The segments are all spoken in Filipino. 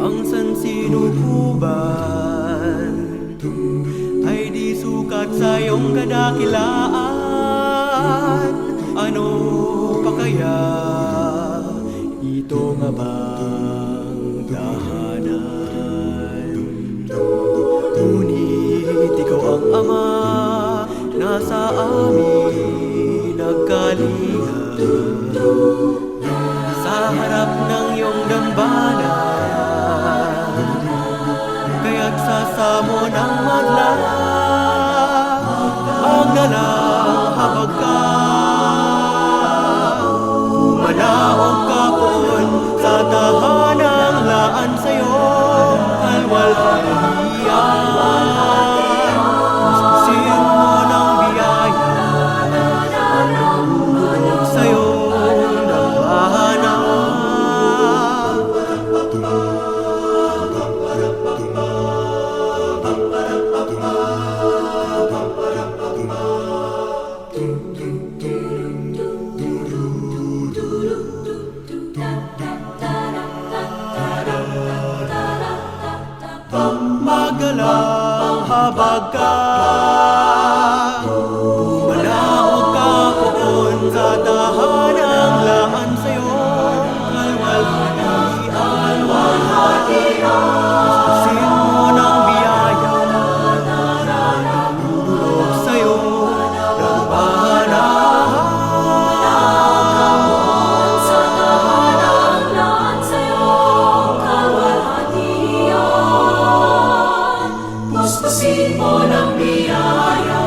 Ang sansinukuban ay di sukat sa iyong kadakilaan. Ano pa kaya ito nga bang tahanan? Ngunit ikaw ang Ama, nasa amin nagkalingap. Sa harap ng iyong dambana, kaya't sasamo ng madla ang dalang habag ka. Umanaog ka poon sa tahanang laan sa'yo, kalwalhatian. Puspusinin mo ng biyaya, tulog sa'yo ng bahana. Magalang habag ka, umanaog ka poon sa tahanang laan sa'yo, kalwalhatian. Puspusinin mo ng biyaya, tulog sa'yo ng bahana. Puspusin mo ng biyaya,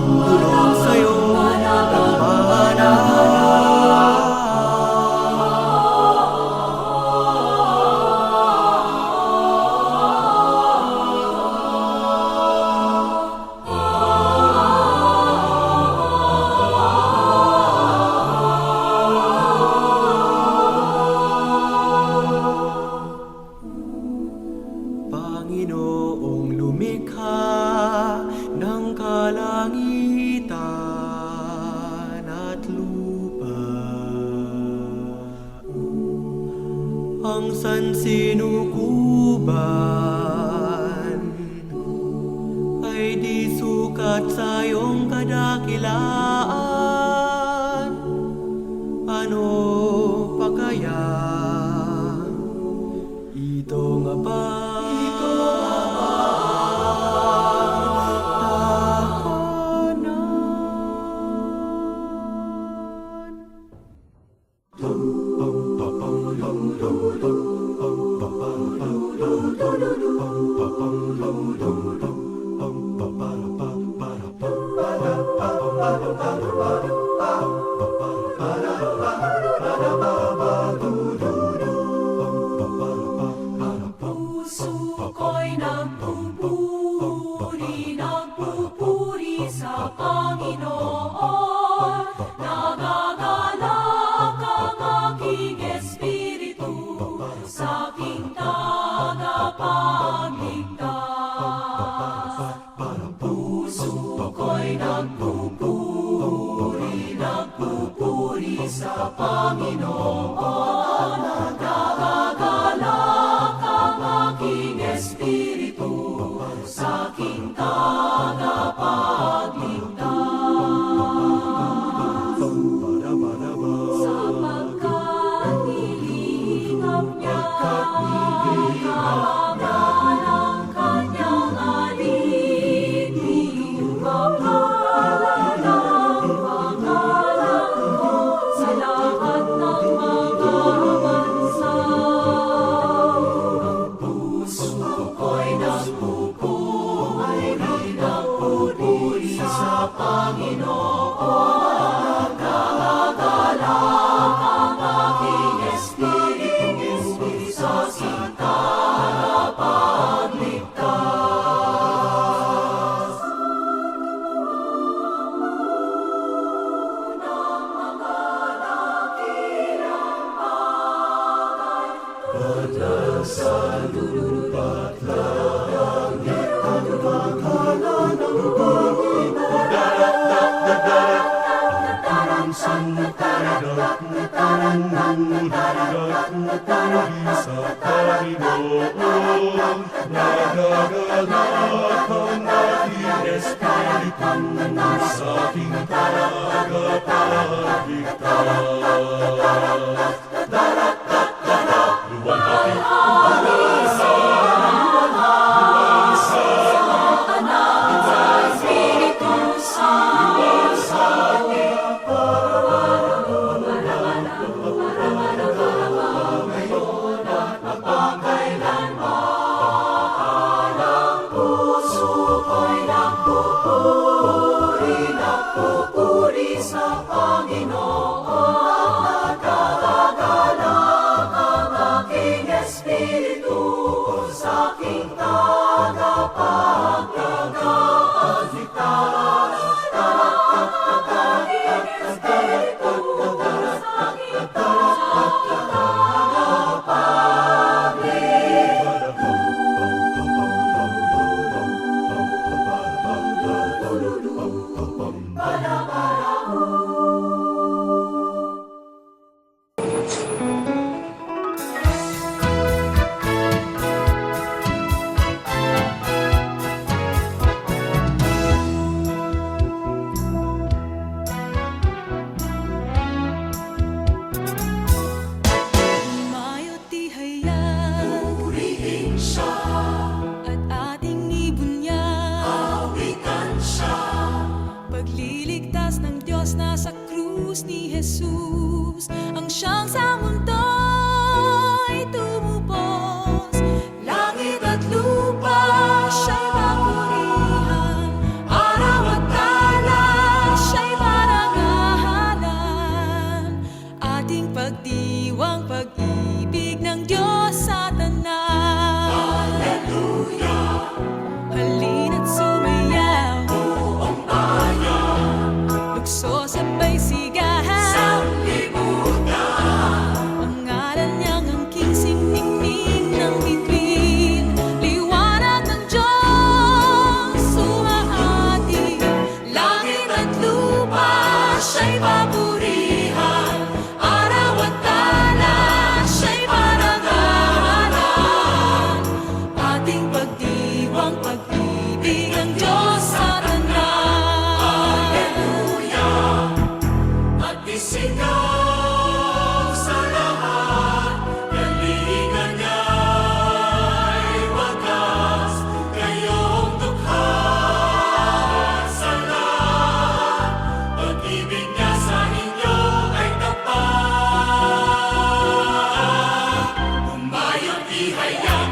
Tulog sa'yo ng bahana. Panginoong lumikha ng kalangitan at lupa, ang sansinukuban ay di sukat sa iyong kadakilaan. Ano pa kaya ito nga ba? puso ko'y nagpupuri sa Panginoon. Nagagalak ang aking espiritu sa aking tagapagligtas. Puso ko'y nagpupuri sa Panginoon. Nagagalak ang aking espiritu sa aking tagapagligtas. Sapagkat nilingap niya kahabagan ng kanyang alin, nilingap ng pangalan ko sa lahat ng mga bansa. Ang puso ko'y nagpupuri sa Panginoon. Nagagalak ang aking espiritu sa aking tagapagligtas. Ng mga dakilang bagay, banal sa lupa't langit, ang pagkala ng Panginoon. Darat, darat, darat, darat, darat, darat, darat, puri sa Panginoon. Nagagalak ang aking espiritu sa aking tagapagligtas. Luwalhati Puri sa Panginoon, nagagalak ang aking espiritu sa aking tagapagligtas. Aking espiritu sa aking Mayo't tihayag, purihin siya, at ating ibunyag. awitan siya. Pagliligtas ng Diyos nasa krus ni Jesus, ang siyang sa mundo'y tumupos. Langit at lupa siya'y papurihan, araw at tala siya'y parangalan. Ating pagdiwang pag-ibig ng Diyos sa tanan. Hallelujah, Halina't sumayaw, buong bayan, lukso sabay sigahan. sanglibutan. Ang ngalan niyang angking siningning ng bituin. Liwanag ng Diyos sumahati. Langit at lupa siya'y papurihan, araw at tala siya'y parangalan. Ating pagdiwang pag-ibig ng Diyos sa tanan. At isigaw sa lahat, galingan niya'y wagas. Kayong dukha sa lahat, pag-ibig niya sa inyo ay tapat. Humayong ihayag,